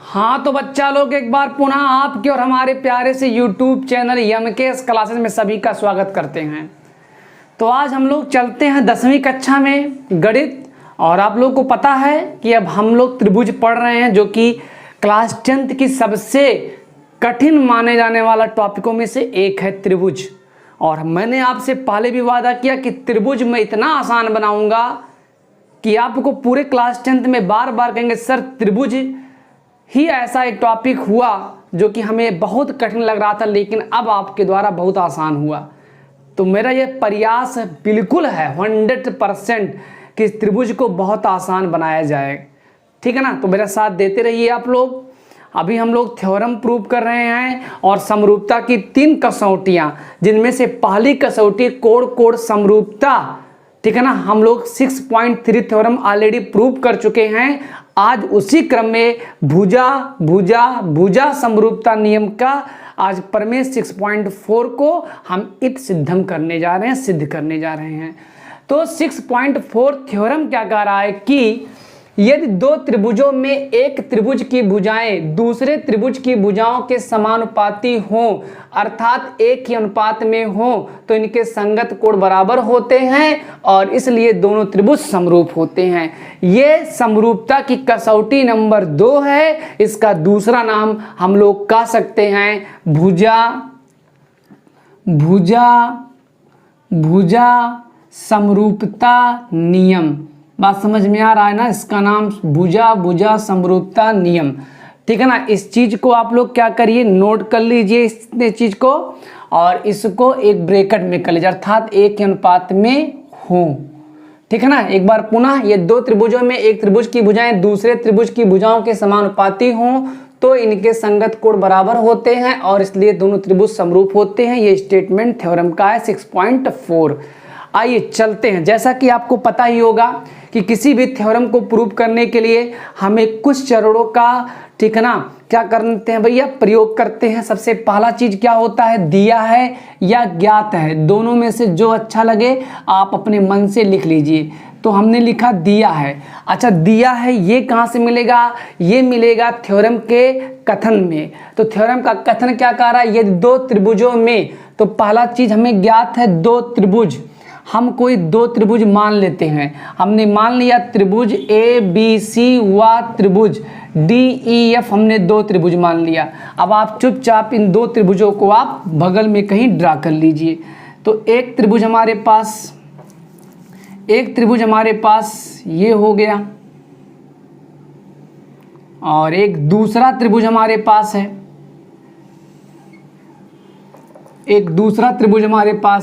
हाँ तो बच्चा लोग एक बार पुनः आपके और हमारे प्यारे से YouTube चैनल एमकेएस क्लासेस में सभी का स्वागत करते हैं। तो आज हम लोग चलते हैं 10वीं कक्षा में गणित। और आप लोग को पता है कि अब हम लोग त्रिभुज पढ़ रहे हैं, जो कि क्लास 10th की सबसे कठिन माने जाने वाला टॉपिकों में से एक है त्रिभुज। और मैंने आपसे पहले भी वादा किया कि त्रिभुज मैं इतना आसान बनाऊंगा कि आपको पूरे क्लास 10th में बार बार कहेंगे सर त्रिभुज ही ऐसा एक टॉपिक हुआ जो कि हमें बहुत कठिन लग रहा था, लेकिन अब आपके द्वारा बहुत आसान हुआ। तो मेरा ये प्रयास बिल्कुल है 100% कि इस त्रिभुज को बहुत आसान बनाया जाए, ठीक है ना। तो मेरा साथ देते रहिए आप लोग। अभी हम लोग थ्योरम प्रूव कर रहे हैं और समरूपता की 3 कसौटियां, जिनमें से पहली कसौटी कोण समरूपता, ठीक है ना। हम लोग 6.3 थ्योरम ऑलरेडी प्रूव कर चुके हैं। आज उसी क्रम में भुजा समरूपता नियम का आज प्रमेय 6.4 को हम इत सिद्धम करने जा रहे हैं, सिद्ध करने जा रहे हैं। तो 6.4 थ्योरम क्या कह रहा है कि यदि दो त्रिभुजों में एक त्रिभुज की भुजाएं दूसरे त्रिभुज की भुजाओं के समानुपाती हों, अर्थात एक ही अनुपात में हों, तो इनके संगत कोण बराबर होते हैं और इसलिए दोनों त्रिभुज समरूप होते हैं। ये समरूपता की कसौटी नंबर 2 है। इसका दूसरा नाम हम लोग कह सकते हैं भुजा समरूपता नियम। बात समझ में आ रहा है ना। इसका नाम भुजा समरूपता नियम, ठीक है ना। इस चीज को आप लोग क्या करिए, नोट कर लीजिए इस चीज को, और इसको एक ब्रैकेट में कर लीजिए, अर्थात एक ही अनुपात में हो, ठीक है ना। एक बार पुनः, ये दो त्रिभुजों में एक त्रिभुज की भुजाएं दूसरे त्रिभुज की भुजाओं के समानुपाती हों तो इनके संगत कोण बराबर होते हैं और इसलिए दोनों त्रिभुज समरूप होते हैं। ये स्टेटमेंट थ्योरम का है 6.4। आइए चलते हैं। जैसा कि आपको पता ही होगा कि किसी भी थ्योरम को प्रूव करने के लिए हमें कुछ चरणों का, ठीक है ना, क्या करते हैं भैया, प्रयोग करते हैं। सबसे पहला चीज क्या होता है, दिया है या ज्ञात है, दोनों में से जो अच्छा लगे आप अपने मन से लिख लीजिए। तो हमने लिखा दिया है। अच्छा, दिया है ये कहाँ से मिलेगा, ये मिलेगा थ्योरम के कथन में। तो थ्योरम का कथन क्या कह रहा है, यदि दो त्रिभुजों में, तो पहला चीज हमें ज्ञात है दो त्रिभुज। हम कोई दो त्रिभुज मान लेते हैं। हमने मान लिया त्रिभुज ABC व त्रिभुज DEF, हमने दो त्रिभुज मान लिया। अब आप चुपचाप इन दो त्रिभुजों को आप बगल में कहीं ड्रा कर लीजिए। तो एक त्रिभुज हमारे पास ये हो गया, और एक दूसरा त्रिभुज हमारे पास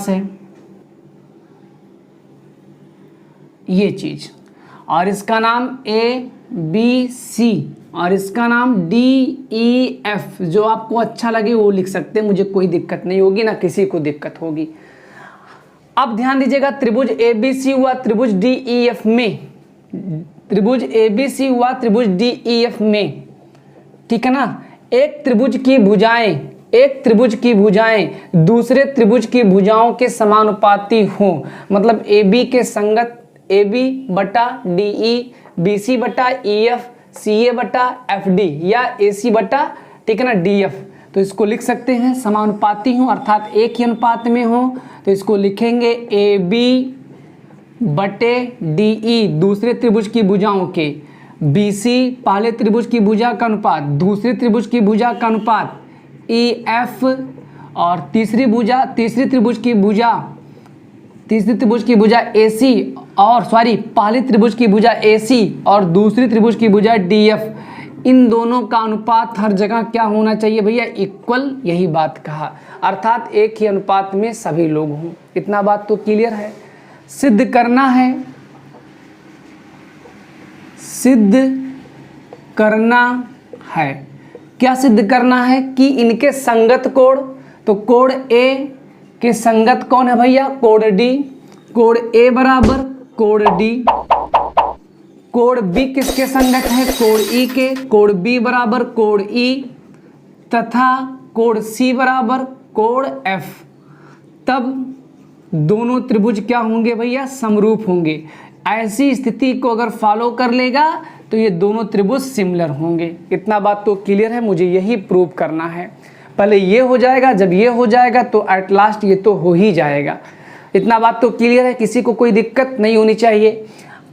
है, ये चीज, और इसका नाम ABC और इसका नाम DEF। जो आपको अच्छा लगे वो लिख सकते हैं, मुझे कोई दिक्कत नहीं होगी, ना किसी को दिक्कत होगी। अब ध्यान दीजिएगा, त्रिभुज ABC हुआ त्रिभुज DEF में, ठीक है ना। एक त्रिभुज की भुजाएं दूसरे त्रिभुज की भुजाओं के समानुपाती हों, मतलब AB के संगत AB बटा DE, BC बटा EF, CA बटा FD या AC बटा, ठीक है ना, DF। तो इसको लिख सकते हैं समानुपाती हो, अर्थात एक ही अनुपात में हो। तो इसको लिखेंगे AB बटे DE दूसरे त्रिभुज की भुजाओं के, BC पहले त्रिभुज की भुजा का अनुपात दूसरे त्रिभुज की भुजा का अनुपात, EF और तीसरी त्रिभुज की भुजा AC, और पहली त्रिभुज की भुजा AC और दूसरी त्रिभुज की भुजा DF। इन दोनों का अनुपात हर जगह क्या होना चाहिए भैया, इक्वल। यही बात कहा, अर्थात एक ही अनुपात में सभी लोग हों। इतना बात तो क्लियर है। सिद्ध करना है, क्या सिद्ध करना है कि इनके संगत कोण, तो कोण A के संगत कौन है भैया, कोण D। कोण A बराबर कोण D। कोण B किसके संगत है, कोण E के। कोण B बराबर कोण E तथा कोण C बराबर कोण F। तब दोनों त्रिभुज क्या होंगे भैया, समरूप होंगे। ऐसी स्थिति को अगर फॉलो कर लेगा तो तो ये दोनों त्रिभुज सिमिलर होंगे। इतना बात तो क्लियर है, मुझे यही प्रूव करना है। पहले ये हो जाएगा, जब ये हो जाएगा तो एट लास्ट ये तो हो ही जाएगा। इतना बात तो क्लियर है, किसी को कोई दिक्कत नहीं होनी चाहिए।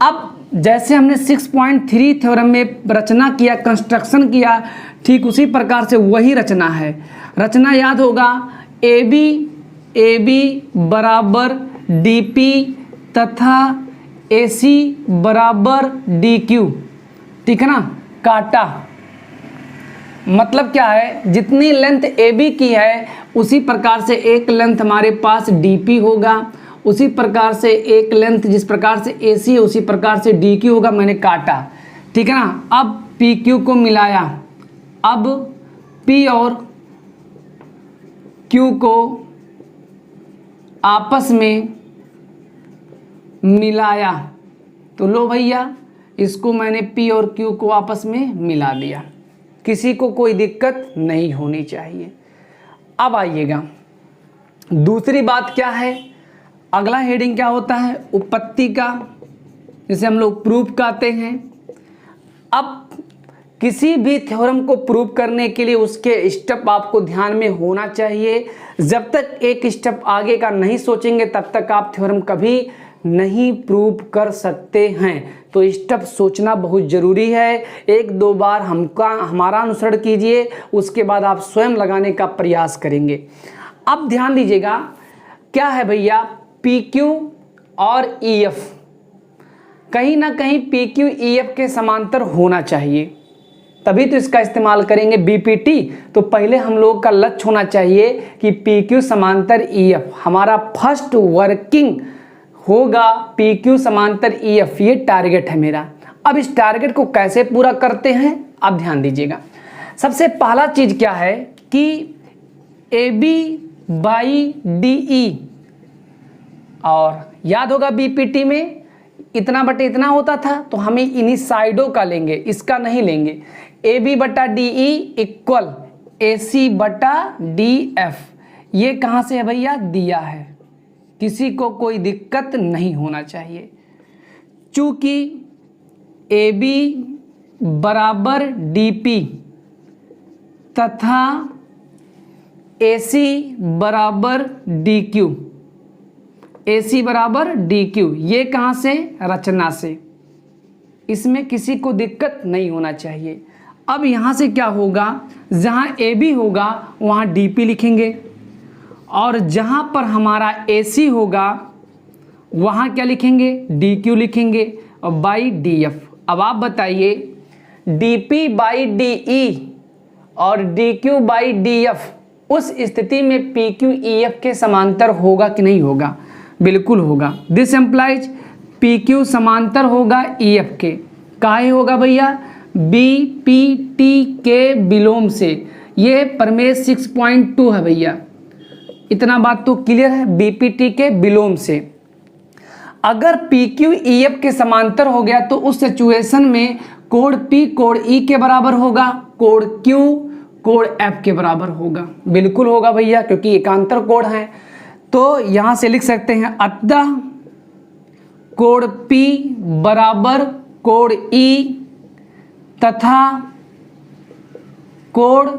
अब जैसे हमने 6.3 थ्योरम में रचना किया, कंस्ट्रक्शन किया, ठीक उसी प्रकार से वही रचना है। रचना याद होगा, ए बी बराबर डी पी तथा ए सी बराबर डी क्यू, ठीक है ना। काटा मतलब क्या है, जितनी लेंथ ए बी की है उसी प्रकार से एक लेंथ हमारे पास डी पी होगा, उसी प्रकार से एक लेंथ जिस प्रकार से ए सी है उसी प्रकार से डी क्यू होगा। मैंने काटा, ठीक है ना। अब पी क्यू को मिलाया, अब पी और क्यू को आपस में मिलाया, तो लो भैया इसको मैंने पी और क्यू को आपस में मिला दिया। किसी को कोई दिक्कत नहीं होनी चाहिए। अब आइएगा दूसरी बात क्या है, अगला हेडिंग क्या होता है, उत्पत्ति का, जिसे हम लोग प्रूफ कहते हैं। अब किसी भी थ्योरम को प्रूव करने के लिए उसके स्टेप आपको ध्यान में होना चाहिए। जब तक एक स्टेप आगे का नहीं सोचेंगे तब तक आप थ्योरम कभी नहीं प्रूव कर सकते हैं। तो स्टेप सोचना बहुत ज़रूरी है। एक दो बार हमारा अनुसरण कीजिए, उसके बाद आप स्वयं लगाने का प्रयास करेंगे। अब ध्यान दीजिएगा, क्या है भैया, पी क्यू और ई एफ, कहीं ना कहीं पी क्यू ई एफ के समांतर होना चाहिए, तभी तो इसका इस्तेमाल करेंगे बीपीटी। तो पहले हम लोग का लक्ष्य होना चाहिए कि पी क्यू समांतर ई एफ, हमारा फर्स्ट वर्किंग होगा पी क्यू समांतर ई एफ, ये टारगेट है मेरा। अब इस टारगेट को कैसे पूरा करते हैं, अब ध्यान दीजिएगा। सबसे पहला चीज क्या है कि A B by D E, और याद होगा बीपीटी में इतना बटे इतना होता था, तो हमें इन्हीं साइडों का लेंगे, इसका नहीं लेंगे। ए बी बटा डी ई इक्वल ए सी बटा डी एफ, ये कहाँ से है भैया, दिया है, किसी को कोई दिक्कत नहीं होना चाहिए। चूंकि ए बी बराबर डी पी तथा ए सी बराबर डी क्यू, ए सी बराबर डी क्यू, ये कहाँ से, रचना से, इसमें किसी को दिक्कत नहीं होना चाहिए। अब यहाँ से क्या होगा, जहाँ ए बी होगा वहाँ डी पी लिखेंगे, और जहाँ पर हमारा ए सी होगा वहाँ क्या लिखेंगे, डी क्यू लिखेंगे, और बाई डी एफ। अब आप बताइए, D P by D E और D Q by D F, उस स्थिति में पी क्यू ई एफ के समांतर होगा कि नहीं होगा, बिल्कुल होगा। दिस एम्प्लाइज पी क्यू समांतर होगा ई एफ के, काहे होगा भैया, बी पी टी के विलोम से। ये प्रमेय 6.2 है भैया, इतना बात तो क्लियर है, बी पी टी के विलोम से। अगर पी क्यू ई एफ के समांतर हो गया तो उस सिचुएशन में कोण पी कोण ई के बराबर होगा, कोण क्यू कोण एफ के बराबर होगा, बिल्कुल होगा भैया, क्योंकि एकांतर कोण है। तो यहां से लिख सकते हैं, अतः कोण P बराबर कोण E तथा कोण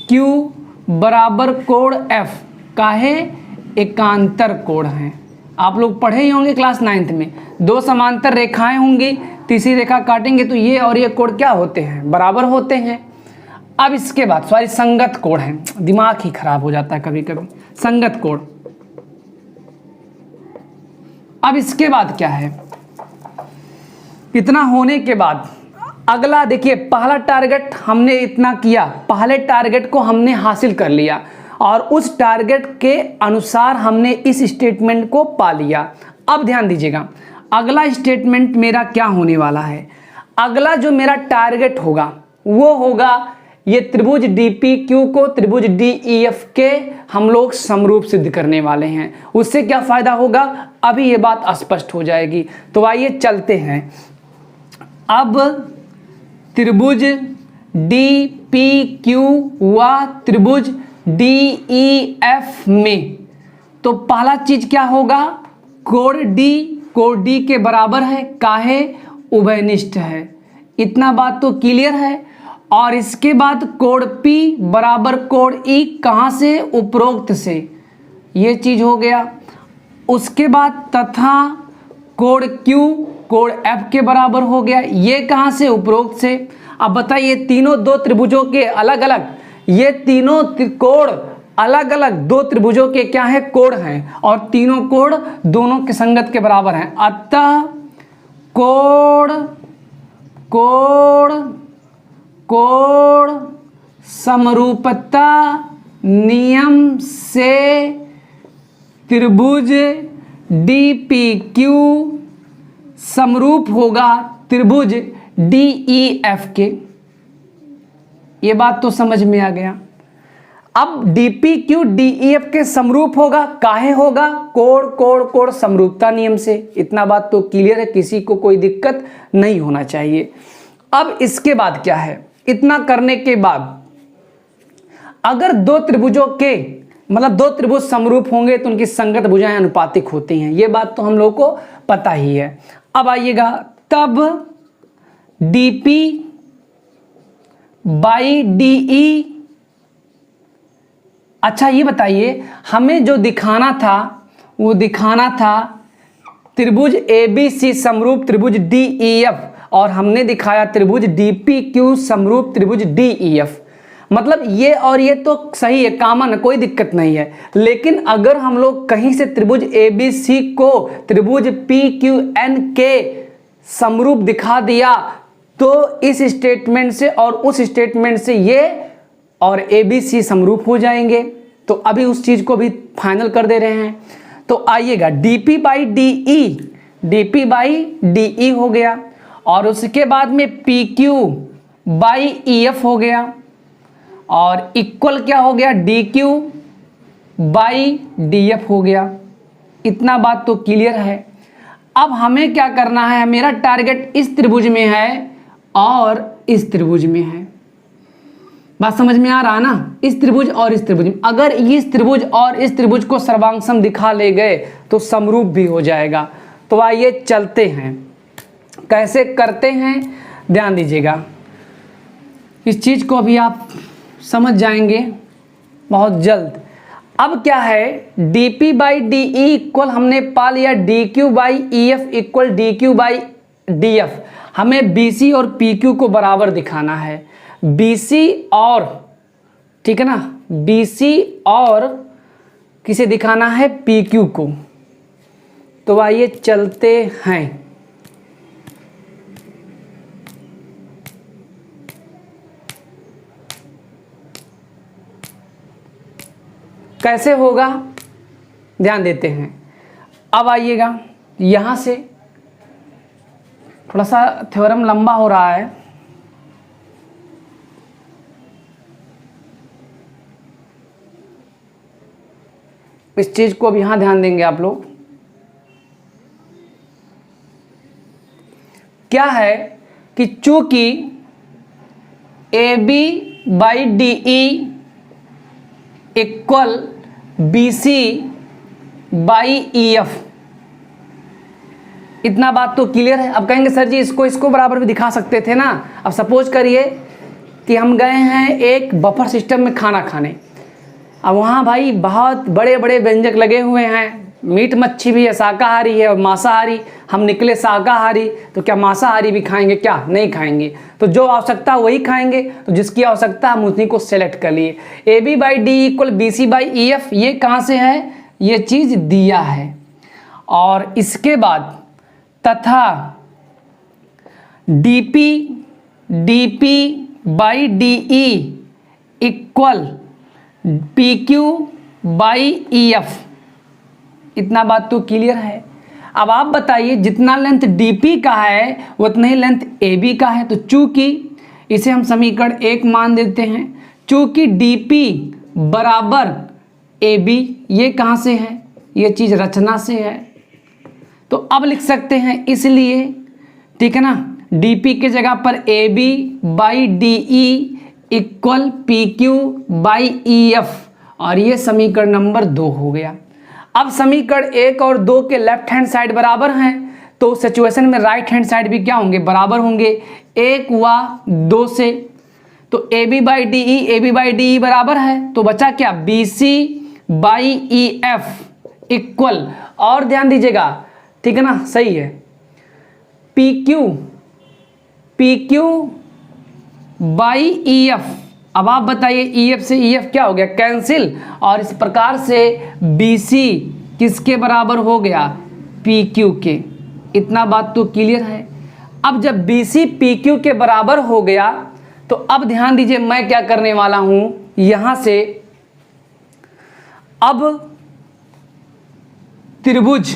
Q बराबर कोण F, काहे, एकांतर कोण हैं। आप लोग पढ़े ही होंगे क्लास 9th में, दो समांतर रेखाएं होंगी, तीसरी रेखा काटेंगे तो ये और ये कोण क्या होते हैं, बराबर होते हैं। अब इसके बाद सॉरी संगत कोण है, दिमाग ही खराब हो जाता है कभी कभी, संगत कोण। अब इसके बाद क्या है, इतना होने के बाद अगला देखिए, पहला टारगेट हमने इतना किया, पहले टारगेट को हमने हासिल कर लिया और उस टारगेट के अनुसार हमने इस स्टेटमेंट को पा लिया। अब ध्यान दीजिएगा, अगला स्टेटमेंट मेरा क्या होने वाला है, अगला जो मेरा टारगेट होगा वो होगा ये त्रिभुज DPQ को त्रिभुज DEF के हम लोग समरूप सिद्ध करने वाले हैं। उससे क्या फायदा होगा, अभी ये बात स्पष्ट हो जाएगी। तो आइए चलते हैं। अब त्रिभुज DPQ व त्रिभुज DEF में तो पहला चीज क्या होगा, कोण D के बराबर है, काहे, उभयनिष्ठ है, इतना बात तो क्लियर है। और इसके बाद कोड P बराबर कोड E, कहाँ से? उपरोक्त से, ये चीज हो गया। उसके बाद तथा कोड Q कोड F के बराबर हो गया, ये कहाँ से? उपरोक्त से। अब बताइए तीनों दो त्रिभुजों के अलग अलग, ये तीनों कोड अलग अलग दो त्रिभुजों के क्या है? कोड हैं, और तीनों कोड दोनों के संगत के बराबर हैं। अतः कोड कोड कोड समरूपता नियम से त्रिभुज DPQ समरूप होगा त्रिभुज DEF के। ये बात तो समझ में आ गया। अब DPQ DEF के समरूप होगा, काहे होगा? कोड कोड कोड समरूपता नियम से। इतना बात तो क्लियर है, किसी को कोई दिक्कत नहीं होना चाहिए। अब इसके बाद क्या है? इतना करने के बाद अगर दो त्रिभुजों के मतलब दो त्रिभुज समरूप होंगे तो उनकी संगत भुजाएं अनुपातिक होती हैं, ये बात तो हम लोगों को पता ही है। अब आइएगा, तब DP बाई DE, अच्छा ये बताइए हमें जो दिखाना था वो दिखाना था त्रिभुज ABC समरूप त्रिभुज DEF, और हमने दिखाया त्रिभुज DPQ समरूप त्रिभुज DEF। मतलब ये और ये तो सही है, कॉमन है, कोई दिक्कत नहीं है। लेकिन अगर हम लोग कहीं से त्रिभुज ABC को त्रिभुज PQN के समरूप दिखा दिया तो इस स्टेटमेंट से और उस स्टेटमेंट से ये और ABC समरूप हो जाएंगे। तो अभी उस चीज को भी फाइनल कर दे रहे हैं। तो आइएगा, DP बाई DE हो गया, और उसके बाद में PQ बाई EF हो गया, और इक्वल क्या हो गया? DQ बाई DF हो गया। इतना बात तो क्लियर है। अब हमें क्या करना है? मेरा टारगेट इस त्रिभुज में है और इस त्रिभुज में है। बात समझ में आ रहा है ना? इस त्रिभुज और इस त्रिभुज में, अगर इस त्रिभुज और इस त्रिभुज को सर्वांगसम दिखा ले गए तो समरूप भी हो जाएगा। तो आइए चलते हैं, कैसे करते हैं ध्यान दीजिएगा। इस चीज को अभी आप समझ जाएंगे बहुत जल्द। अब क्या है? DP बाई DE इक्वल हमने पा लिया DQ by EF equal DQ by DF। हमें BC और PQ को बराबर दिखाना है। BC और, ठीक है ना, BC और किसे दिखाना है? PQ को। तो आइए चलते हैं। कैसे होगा ध्यान देते हैं। अब आइएगा, यहां से थोड़ा सा थ्योरम लंबा हो रहा है, इस चीज को अब यहां ध्यान देंगे आप लोग। क्या है कि चूंकि AB by DE equal BC by EF, इतना बात तो क्लियर है। अब कहेंगे सर जी इसको बराबर भी दिखा सकते थे ना। अब सपोज करिए कि हम गए हैं एक बफर सिस्टम में खाना खाने, अब वहाँ भाई बहुत बड़े बड़े व्यंजक लगे हुए हैं, मीट मच्छी भी है, शाकाहारी है और मांसाहारी। हम निकले शाकाहारी, तो क्या मांसाहारी भी खाएंगे? क्या नहीं खाएंगे। तो जो आवश्यकता वही खाएंगे, तो जिसकी आवश्यकता हम उसी को सेलेक्ट कर लिए। AB by DE equal BC by EF, ये कहाँ से है? ये चीज़ दिया है। और इसके बाद तथा DP by DE equal PQ by EF, इतना बात तो क्लियर है। अब आप बताइए जितना लेंथ DP का है उतना ही लेंथ AB का है। तो चूंकि इसे हम समीकरण 1 मान देते हैं, चूंकि DP बराबर AB, ये कहाँ से है? ये चीज़ रचना से है। तो अब लिख सकते हैं इसलिए, ठीक है ना, DP के जगह पर AB by DE equal PQ by EF, और ये समीकरण नंबर 2 हो गया। अब समीकरण 1 और 2 के लेफ्ट हैंड साइड बराबर हैं, तो सिचुएशन में राइट हैंड साइड भी क्या होंगे, बराबर होंगे, 1 व 2 से। तो A B by D E बराबर है, तो बचा क्या, B C by E F equal, और ध्यान दीजिएगा, ठीक है ना, सही है, P Q by E F. अब आप बताइए ई एफ से ई एफ क्या हो गया, कैंसिल, और इस प्रकार से बी सी किसके बराबर हो गया, पी क्यू के। इतना बात तो क्लियर है। अब जब बी सी पी क्यू के बराबर हो गया तो अब ध्यान दीजिए मैं क्या करने वाला हूं, यहां से अब त्रिभुज,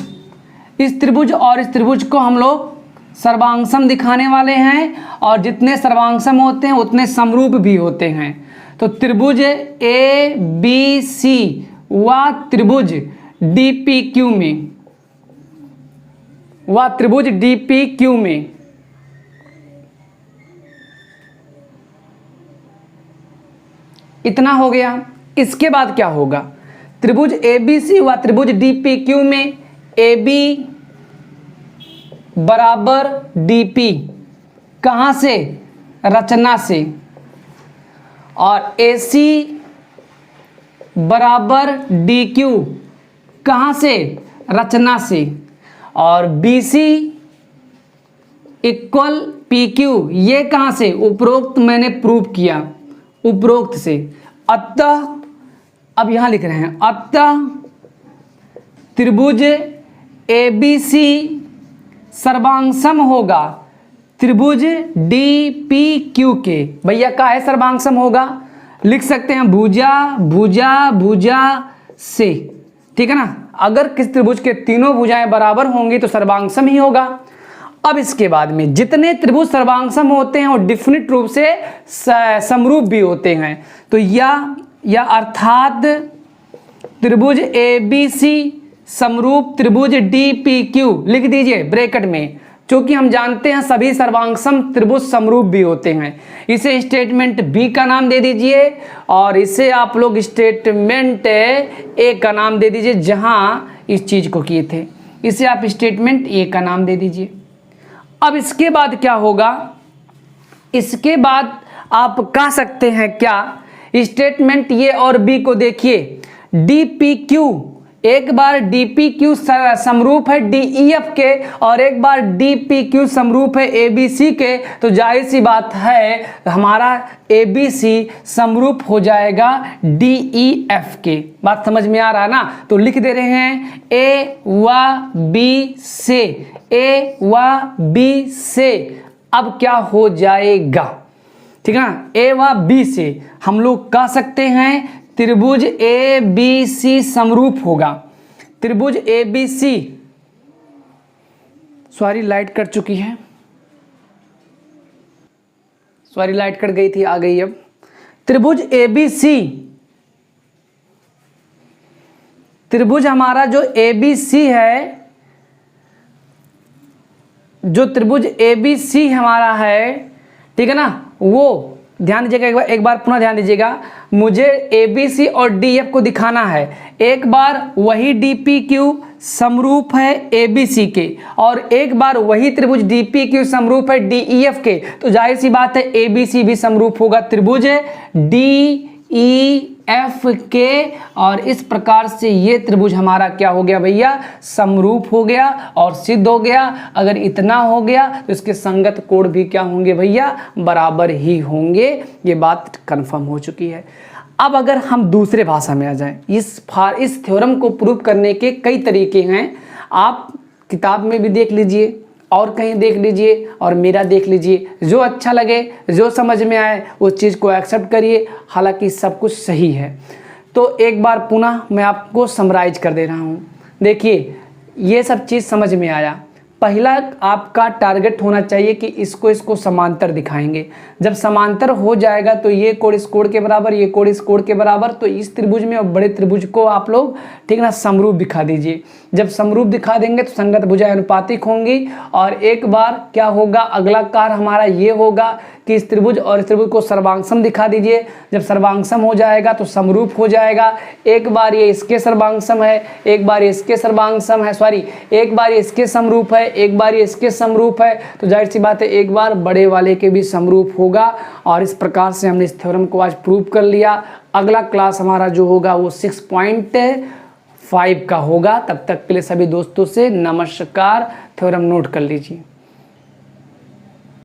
इस त्रिभुज और इस त्रिभुज को हम लोग सर्वांगसम दिखाने वाले हैं, और जितने सर्वांगसम होते हैं उतने समरूप भी होते हैं। तो त्रिभुज ए बी सी व त्रिभुज डी पी क्यू में, व त्रिभुज डी पी क्यू में इतना हो गया। इसके बाद क्या होगा, त्रिभुज ए बी सी व त्रिभुज डी पी क्यू में ए बी बराबर डी पी, कहाँ से, रचना से, और ए सी बराबर डी क्यू, कहाँ से, रचना से, और B C equal P Q, ये कहाँ से, उपरोक्त मैंने प्रूव किया, उपरोक्त से। अतः अब यहां लिख रहे हैं, अतः त्रिभुज ए बी सी सर्वांगसम होगा त्रिभुज डी पी क्यू के। भैया का है सर्वांगसम होगा, लिख सकते हैं भुजा भुजा भुजा से, ठीक है ना। अगर किस त्रिभुज के तीनों भुजाएं बराबर होंगी तो सर्वांगसम ही होगा। अब इसके बाद में जितने त्रिभुज सर्वांगसम होते हैं वो डिफिनिट रूप से समरूप भी होते हैं। तो या अर्थात त्रिभुज ए बी सी समरूप त्रिभुज डी पी क्यू, लिख दीजिए ब्रैकेट में, क्योंकि हम जानते हैं सभी सर्वांगसम त्रिभुज समरूप भी होते हैं। इसे स्टेटमेंट बी का नाम दे दीजिए, और इसे आप लोग स्टेटमेंट ए का नाम दे दीजिए, जहां इस चीज को किए थे, इसे आप स्टेटमेंट ए का नाम दे दीजिए। अब इसके बाद क्या होगा, इसके बाद आप कह सकते हैं क्या, स्टेटमेंट ए और बी को देखिए, डी पी क्यू, एक बार डी पी क्यू समरूप है डी ई एफ के, और एक बार डी पी क्यू समरूप है ए बी सी के, तो जाहिर सी बात है हमारा ए बी सी समरूप हो जाएगा डी ई एफ के। बात समझ में आ रहा है ना। तो लिख दे रहे हैं ए व बी से, ए व बी से अब क्या हो जाएगा, ठीक है ना। ए व बी से हम लोग कह सकते हैं त्रिभुज ए बी सी समरूप होगा, त्रिभुज A B C, sorry light cut चुकी है, सॉरी लाइट कट गई थी, आ गई अब। त्रिभुज ए बी सी, त्रिभुज हमारा जो ए बी सी है, जो त्रिभुज ए बी सी हमारा है, ठीक है ना, वो ध्यान दीजिएगा, एक बार पुनः ध्यान दीजिएगा, मुझे ए बी सी और डी एफ को दिखाना है। एक बार वही डी पी क्यू समरूप है ए बी सी के, और एक बार वही त्रिभुज डी पी क्यू समरूप है डी ई एफ के, तो जाहिर सी बात है ए बी सी भी समरूप होगा त्रिभुज डी ई एफ के, और इस प्रकार से ये त्रिभुज हमारा क्या हो गया भैया, समरूप हो गया और सिद्ध हो गया। अगर इतना हो गया तो इसके संगत कोण भी क्या होंगे भैया, बराबर ही होंगे। ये बात कंफर्म हो चुकी है। अब अगर हम दूसरे भाषा में आ जाएं, इस थ्योरम को प्रूव करने के कई तरीके हैं, आप किताब में भी देख लीजिए और कहीं देख लीजिए और मेरा देख लीजिए, जो अच्छा लगे, जो समझ में आए उस चीज़ को एक्सेप्ट करिए, हालांकि सब कुछ सही है। तो एक बार पुनः मैं आपको समराइज कर दे रहा हूँ। देखिए ये सब चीज़ समझ में आया। पहला आपका टारगेट होना चाहिए कि इसको समांतर दिखाएंगे। जब समांतर हो जाएगा तो ये कोण इस कोण के बराबर, ये कोण इस कोण के बराबर, तो इस त्रिभुज में और बड़े त्रिभुज को आप लोग ठीक ना समरूप दिखा दीजिए। जब समरूप दिखा देंगे तो संगत भुजाएं अनुपातिक होंगी, और एक बार क्या होगा, अगला कार्य हमारा ये होगा कि इस त्रिभुज और इस त्रिभुज को सर्वांगसम दिखा दीजिए। जब सर्वांगसम हो जाएगा तो समरूप हो जाएगा। एक बार ये इसके सर्वांगसम है, एक बार ये इसके सर्वांगसम है, सॉरी एक बार ये इसके समरूप है, एक बार ये इसके समरूप है, तो जाहिर सी बात है एक बार बड़े वाले के भी समरूप होगा। और इस प्रकार से हमने इस थ्योरम को आज प्रूव कर लिया। अगला क्लास हमारा जो होगा वो 6.5 का होगा। तब तक के लिए सभी दोस्तों से नमस्कार। थ्योरम नोट कर लीजिए।